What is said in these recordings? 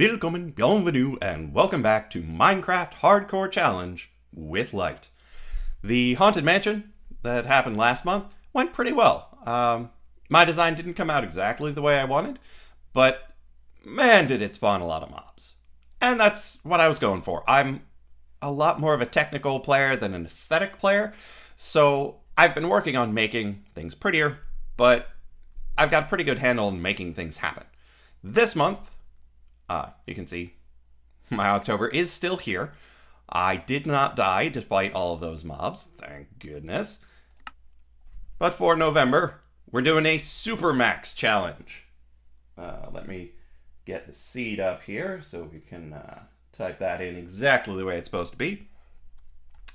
Willkommen, bienvenue, and welcome back to Minecraft Hardcore Challenge with Lyte. The Haunted Mansion that happened last month went pretty well. My design didn't come out exactly the way I wanted, but man did it spawn a lot of mobs. And that's what I was going for. I'm a lot more of a technical player than an aesthetic player, so I've been working on making things prettier, but I've got a pretty good handle on making things happen. This month, you can see my October is still here. I did not die despite all of those mobs, thank goodness. But for November, we're doing a SuperMax challenge. Let me get the seed up here so we can type that in exactly the way it's supposed to be.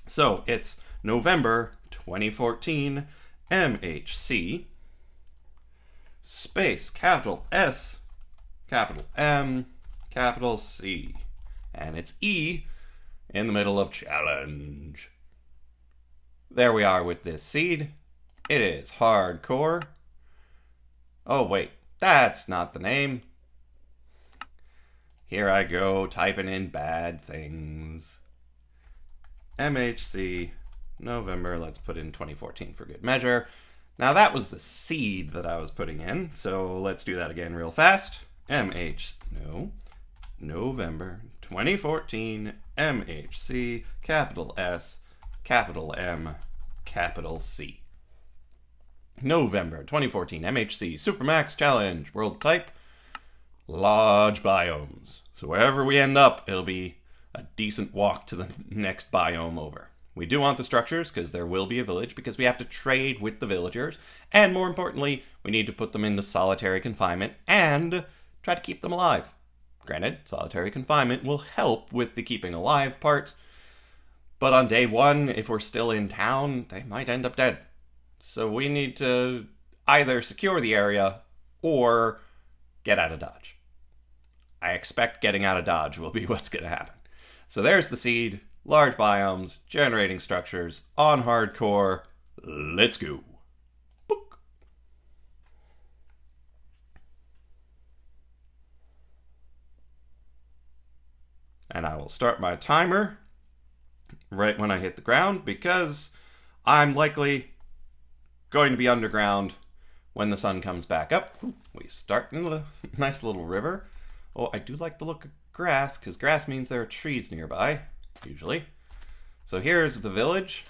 So it's November 2014 MHC space capital S capital M capital C, and it's E in the middle of challenge. There we are with this seed. It is hardcore. Oh wait, that's not the name. Here I go typing in bad things. MHC November, let's put in 2014 for good measure. Now that was the seed that I was putting in, so let's do that again real fast. November 2014 MHC capital S capital M capital C. November 2014 MHC SuperMax challenge. World type large biomes. So wherever we end up, it'll be a decent walk to the next biome over. We do want the structures because there will be a village, because we have to trade with the villagers, and more importantly, we need to put them into solitary confinement and try to keep them alive. Granted, solitary confinement will help with the keeping alive part, but on day one, if we're still in town, they might end up dead. So we need to either secure the area or get out of Dodge. I expect getting out of Dodge will be what's going to happen. So there's the seed, large biomes, generating structures, on hardcore. Let's go. And I will start my timer right when I hit the ground, because I'm likely going to be underground when the sun comes back up. We start in a nice little river. Oh, I do like the look of grass, because grass means there are trees nearby, usually. So here's the village.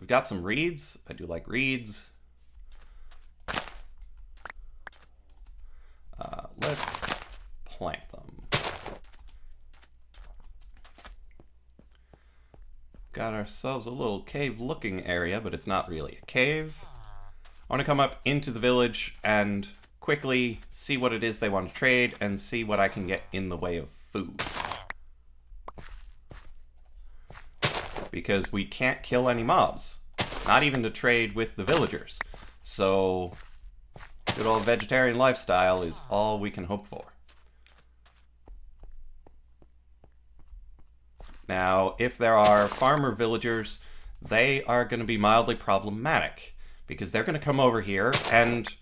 We've got some reeds. I do like reeds. Let's plant them. Got ourselves a little cave-looking area, but it's not really a cave. I want to come up into the village and quickly see what it is they want to trade and see what I can get in the way of food. Because we can't kill any mobs, not even to trade with the villagers. So, good old vegetarian lifestyle is all we can hope for. Now, if there are farmer villagers, they are going to be mildly problematic, because they're going to come over here and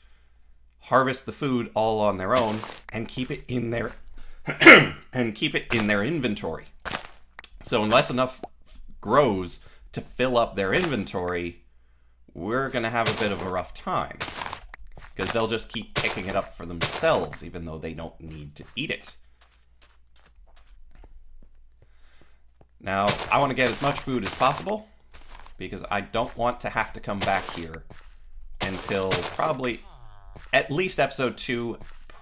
harvest the food all on their own and keep it in their inventory. So unless enough grows to fill up their inventory, we're going to have a bit of a rough time, because they'll just keep picking it up for themselves even though they don't need to eat it. Now, I want to get as much food as possible, because I don't want to have to come back here until probably at least episode 2,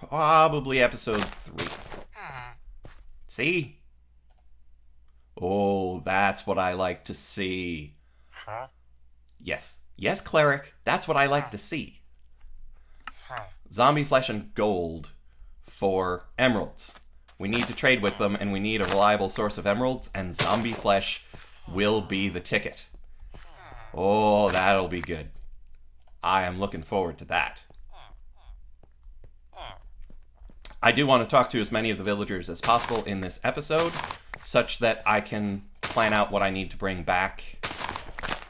probably episode 3. See? Oh, that's what I like to see. Huh? Yes. Yes, cleric. That's what I like to see. Zombie flesh and gold for emeralds. We need to trade with them, and we need a reliable source of emeralds, and zombie flesh will be the ticket. Oh, that'll be good. I am looking forward to that. I do want to talk to as many of the villagers as possible in this episode, such that I can plan out what I need to bring back.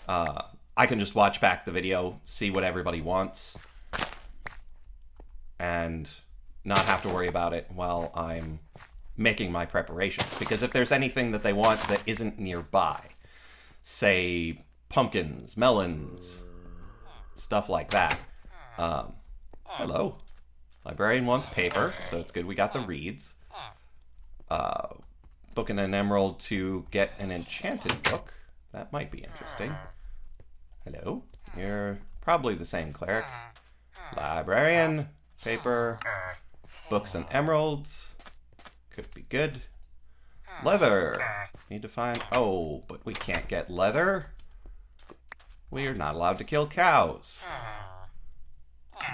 I can just watch back the video, see what everybody wants, and not have to worry about it while I'm making my preparations. Because if there's anything that they want that isn't nearby, say pumpkins, melons, stuff like that. Hello. Librarian wants paper, so it's good we got the reeds. Book and an emerald to get an enchanted book. That might be interesting. Hello. You're probably the same cleric. Librarian, paper, books and emeralds. Could be good. Leather. Need to find... Oh, but we can't get leather. We are not allowed to kill cows.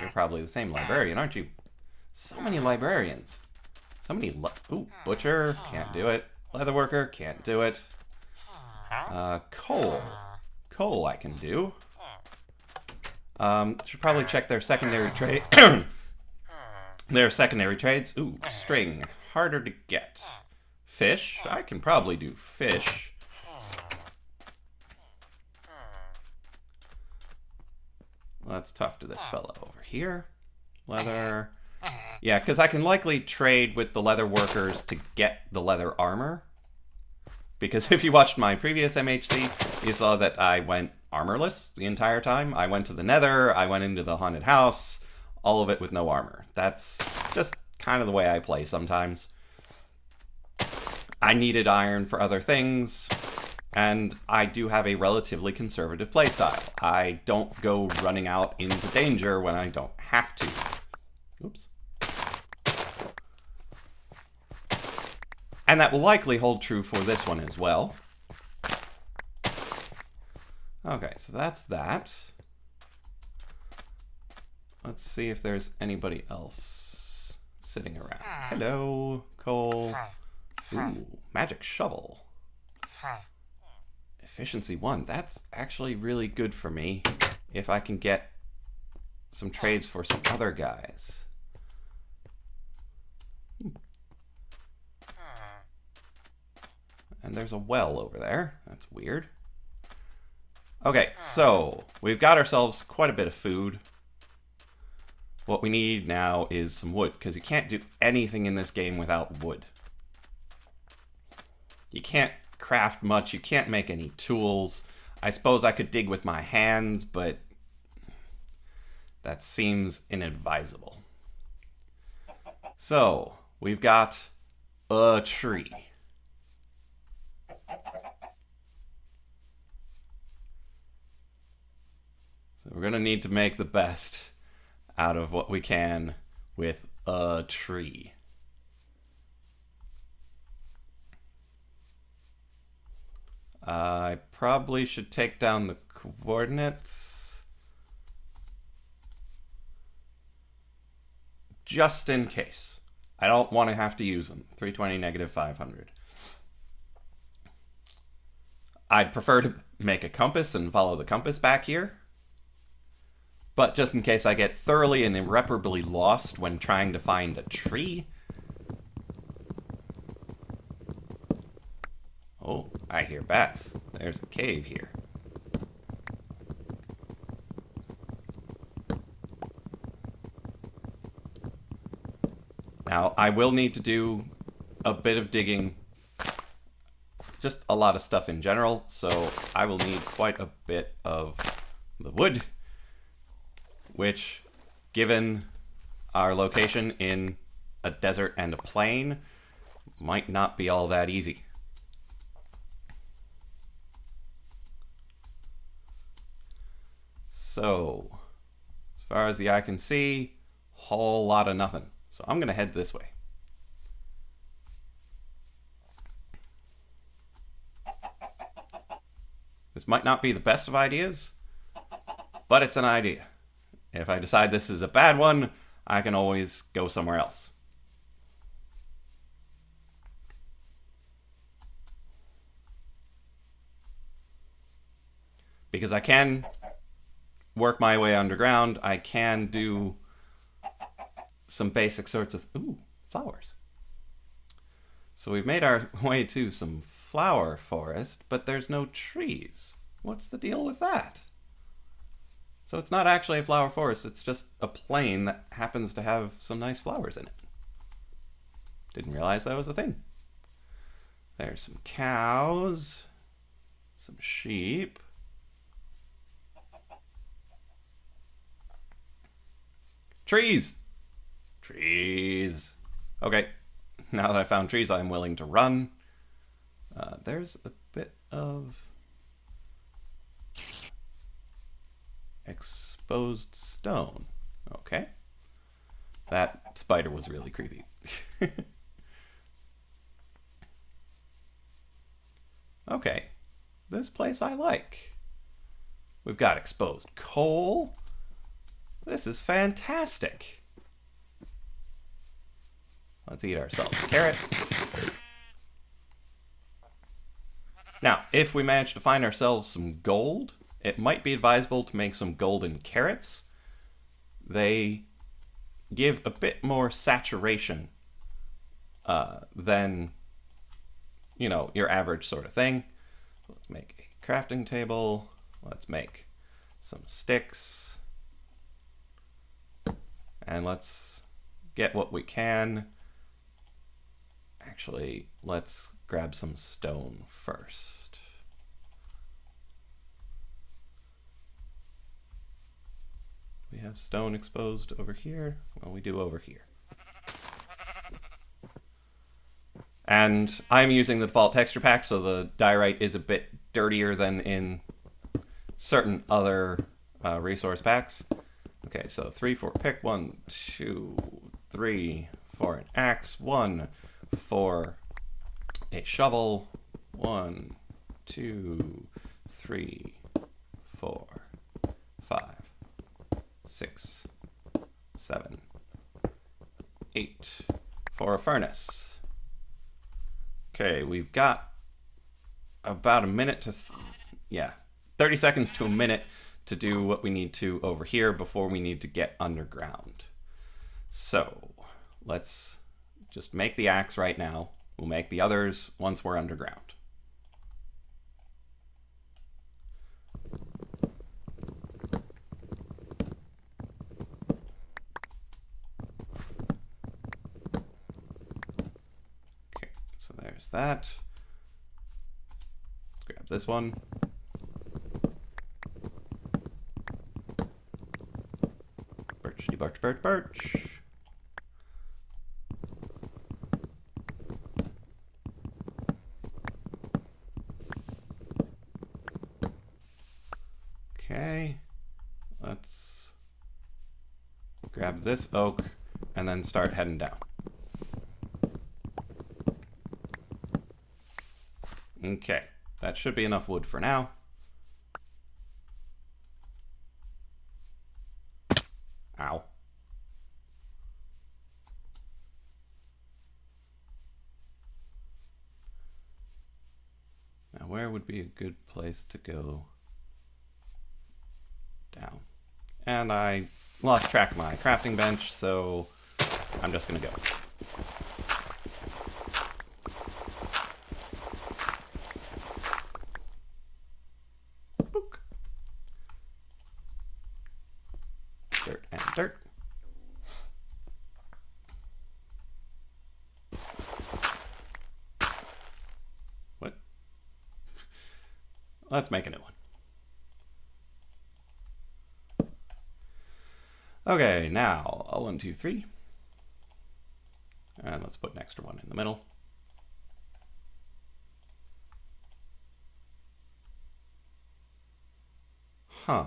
You're probably the same librarian, aren't you? So many librarians. So many... Ooh, butcher. Can't do it. Leather worker. Can't do it. Coal. Coal I can do. Should probably check their secondary trade. Their secondary trades. Ooh, string. Harder to get. Fish. I can probably do fish. Let's talk to this fellow over here. Leather. Yeah, because I can likely trade with the leather workers to get the leather armor. Because if you watched my previous MHC, you saw that I went armorless the entire time. I went to the nether, I went into the haunted house, all of it with no armor. That's just kind of the way I play sometimes. I needed iron for other things, and I do have a relatively conservative playstyle. I don't go running out into danger when I don't have to. Oops. And that will likely hold true for this one as well. Okay, so that's that. Let's see if there's anybody else sitting around. Hello, coal. Ooh, magic shovel. Efficiency 1. That's actually really good for me if I can get some trades for some other guys. And there's a well over there. That's weird. Okay, so we've got ourselves quite a bit of food. What we need now is some wood, because you can't do anything in this game without wood. You can't craft much. You can't make any tools. I suppose I could dig with my hands, but that seems inadvisable. So, we've got a tree. So we're going to need to make the best out of what we can with a tree. I probably should take down the coordinates just in case. I don't want to have to use them. 320, negative 500. I'd prefer to make a compass and follow the compass back here. But just in case I get thoroughly and irreparably lost when trying to find a tree. Oh, I hear bats. There's a cave here. Now, I will need to do a bit of digging. Just a lot of stuff in general, so I will need quite a bit of the wood. Which, given our location in a desert and a plain, might not be all that easy. So, as far as the eye can see, whole lot of nothing. So I'm going to head this way. This might not be the best of ideas, but it's an idea. If I decide this is a bad one, I can always go somewhere else. Because I can work my way underground, I can do some basic sorts of... Ooh, flowers. So we've made our way to some flower forest, but there's no trees. What's the deal with that? So it's not actually a flower forest, it's just a plain that happens to have some nice flowers in it. Didn't realize that was a thing. There's some cows, some sheep. Trees! Trees. Okay, now that I found trees, I'm willing to run. There's a bit of exposed stone. Okay. That spider was really creepy. Okay, this place I like. We've got exposed coal. This is fantastic. Let's eat ourselves a carrot. Now, if we manage to find ourselves some gold, it might be advisable to make some golden carrots. They give a bit more saturation than, you know, your average sort of thing. Let's make a crafting table. Let's make some sticks. And let's get what we can. Actually, let's grab some stone first. We have stone exposed over here. Well, we do over here. And I'm using the default texture pack, so the diorite is a bit dirtier than in certain other resource packs. Okay, so 3 for a pick, 1, 2, 3 for an axe, 1 for a shovel, 1, 2, 3, 4, 5, 6, 7, 8 for a furnace. Okay, we've got about a minute to, 30 seconds to a minute to do what we need to over here before we need to get underground. So let's just make the axe right now. We'll make the others once we're underground. Okay, so there's that. Let's grab this one. Birch, birch, birch. Okay, let's grab this oak and then start heading down. Okay, that should be enough wood for now. Ow. Now, where would be a good place to go down? And I lost track of my crafting bench, so I'm just gonna go. Book. Dirt and dirt. What? Let's make a new one. Okay, now 1, 2, 3. And let's put an extra one in the middle. Huh.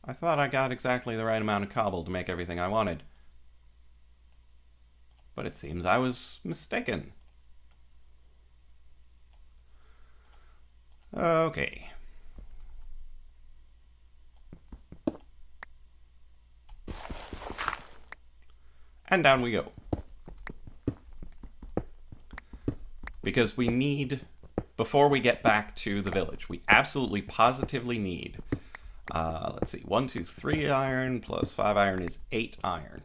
I thought I got exactly the right amount of cobble to make everything I wanted. But it seems I was mistaken. Okay. And down we go. Because we need, before we get back to the village, we absolutely positively need, let's see, 1, 2, 3 iron plus 5 iron is 8 iron.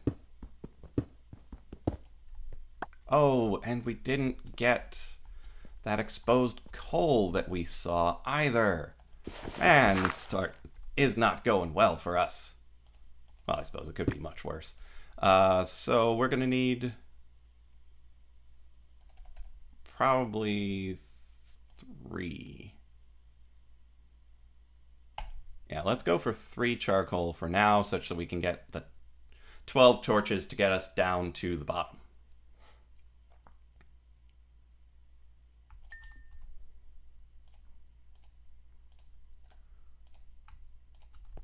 Oh, and we didn't get that exposed coal that we saw either. Man, this start is not going well for us. Well, I suppose it could be much worse. So we're going to need probably 3. Yeah, let's go for 3 charcoal for now, such that we can get the 12 torches to get us down to the bottom.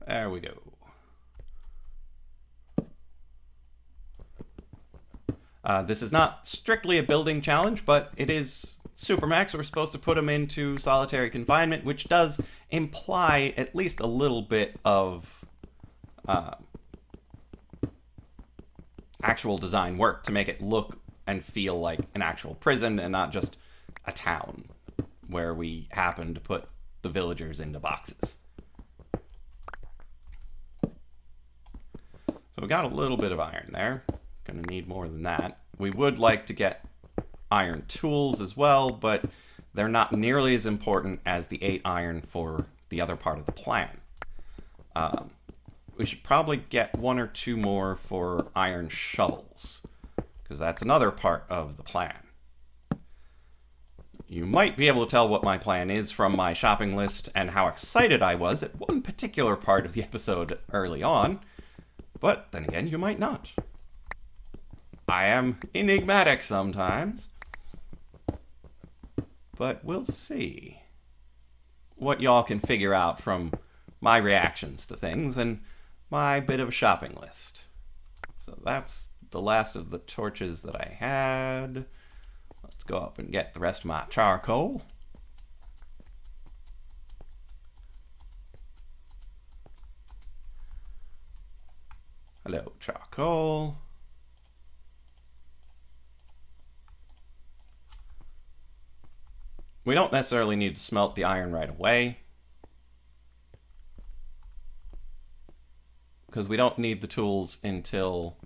There we go. This is not strictly a building challenge, but it is SuperMax. We're supposed to put him into solitary confinement, which does imply at least a little bit of actual design work to make it look and feel like an actual prison and not just a town where we happen to put the villagers into boxes. So we got a little bit of iron there. Gonna need more than that. We would like to get iron tools as well, but they're not nearly as important as the 8 iron for the other part of the plan. We should probably get 1 or 2 more for iron shovels, because that's another part of the plan. You might be able to tell what my plan is from my shopping list and how excited I was at one particular part of the episode early on, but then again, you might not. I am enigmatic sometimes, but we'll see what y'all can figure out from my reactions to things and my bit of a shopping list. So that's the last of the torches that I had. Let's go up and get the rest of my charcoal. Hello, charcoal. We don't necessarily need to smelt the iron right away, because we don't need the tools until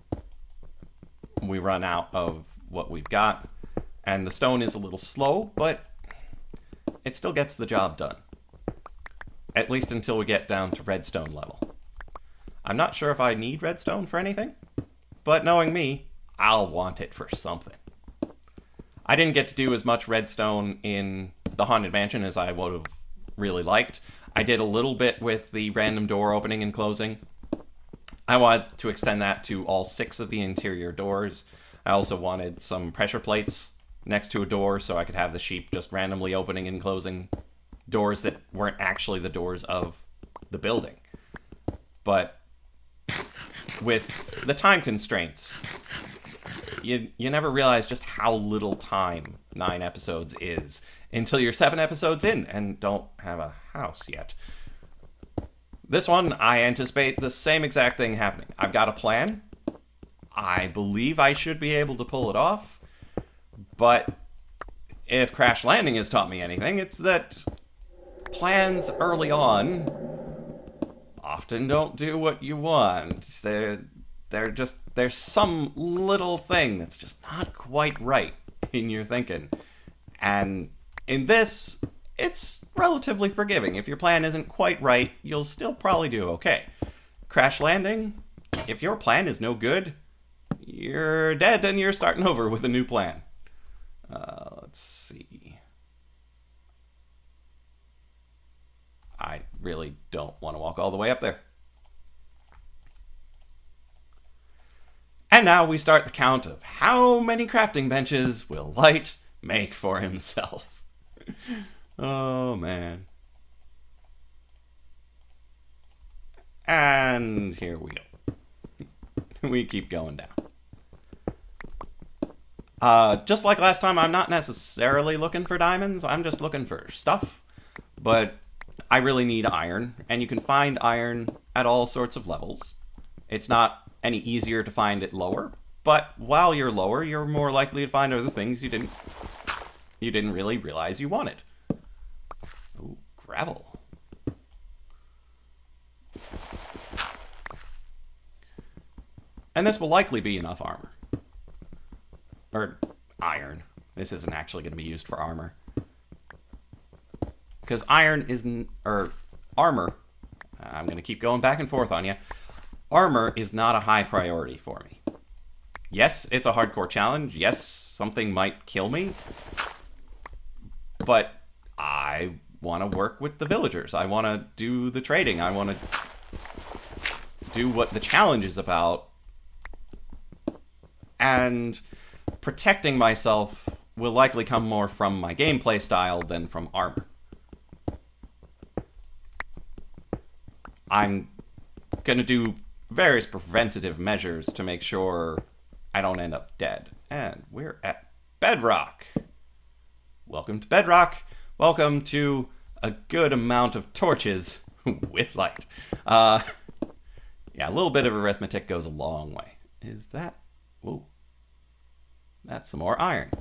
we run out of what we've got. And the stone is a little slow, but it still gets the job done. At least until we get down to redstone level. I'm not sure if I need redstone for anything, but knowing me, I'll want it for something. I didn't get to do as much redstone in the Haunted Mansion as I would have really liked. I did a little bit with the random door opening and closing. I wanted to extend that to all 6 of the interior doors. I also wanted some pressure plates next to a door so I could have the sheep just randomly opening and closing doors that weren't actually the doors of the building. But with the time constraints, you never realize just how little time 9 episodes is until you're 7 episodes in and don't have a house yet. This one, I anticipate the same exact thing happening. I've got a plan. I believe I should be able to pull it off. But if Crash Landing has taught me anything, it's that plans early on often don't do what you want. There's some little thing that's just not quite right in your thinking. And in this, it's relatively forgiving. If your plan isn't quite right, you'll still probably do okay. Crash Landing, if your plan is no good, you're dead and you're starting over with a new plan. Let's see. I really don't want to walk all the way up there. And now we start the count of how many crafting benches will Lyte make for himself. Oh, man. And here we go. We keep going down. Just like last time, I'm not necessarily looking for diamonds. I'm just looking for stuff. But I really need iron. And you can find iron at all sorts of levels. It's not any easier to find it lower. But while you're lower, you're more likely to find other things you didn't really realize you wanted. Ooh, gravel. And this will likely be enough armor. Or iron. This isn't actually going to be used for armor. Because iron isn't... Or armor. I'm going to keep going back and forth on you. Armor is not a high priority for me. Yes, it's a hardcore challenge. Yes, something might kill me. But I want to work with the villagers. I want to do the trading. I want to do what the challenge is about. And protecting myself will likely come more from my gameplay style than from armor. I'm going to do various preventative measures to make sure I don't end up dead. And we're at Bedrock. Welcome to Bedrock. Welcome to a good amount of torches with light. Yeah, a little bit of arithmetic goes a long way. Is that... Whoa. That's some more iron.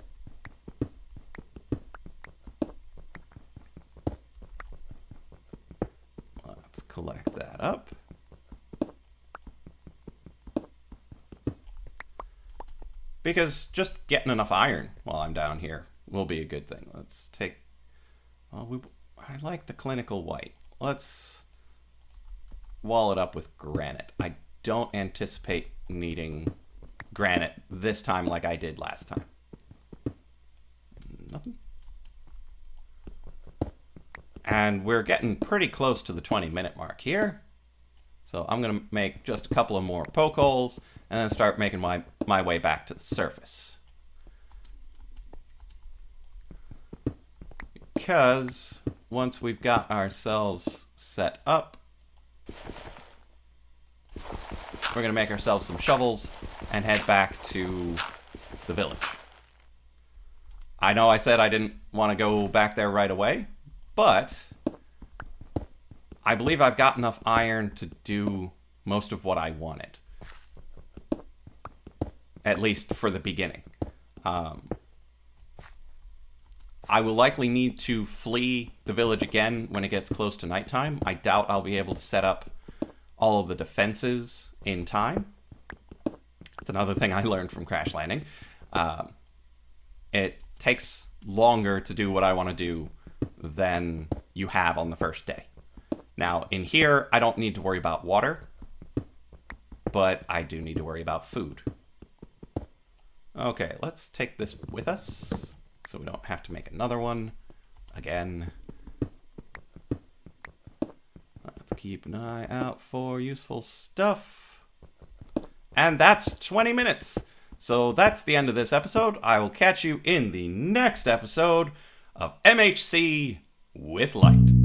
Let's collect that up. Because just getting enough iron while I'm down here will be a good thing. Let's take... Well, I like the clinical white. Let's wall it up with granite. I don't anticipate needing granite this time like I did last time. Nothing. And we're getting pretty close to the 20-minute mark here. So I'm going to make just a couple of more poke holes and then start making my way back to the surface. Because once we've got ourselves set up, we're going to make ourselves some shovels and head back to the village. I know I said I didn't want to go back there right away, but I believe I've got enough iron to do most of what I wanted. At least for the beginning. I will likely need to flee the village again when it gets close to nighttime. I doubt I'll be able to set up all of the defenses in time. It's another thing I learned from crash landing. It takes longer to do what I want to do than you have on the first day. Now, in here, I don't need to worry about water, but I do need to worry about food. Okay, let's take this with us so we don't have to make another one again. Let's keep an eye out for useful stuff. And that's 20 minutes. So that's the end of this episode. I will catch you in the next episode of MHC with Lyte.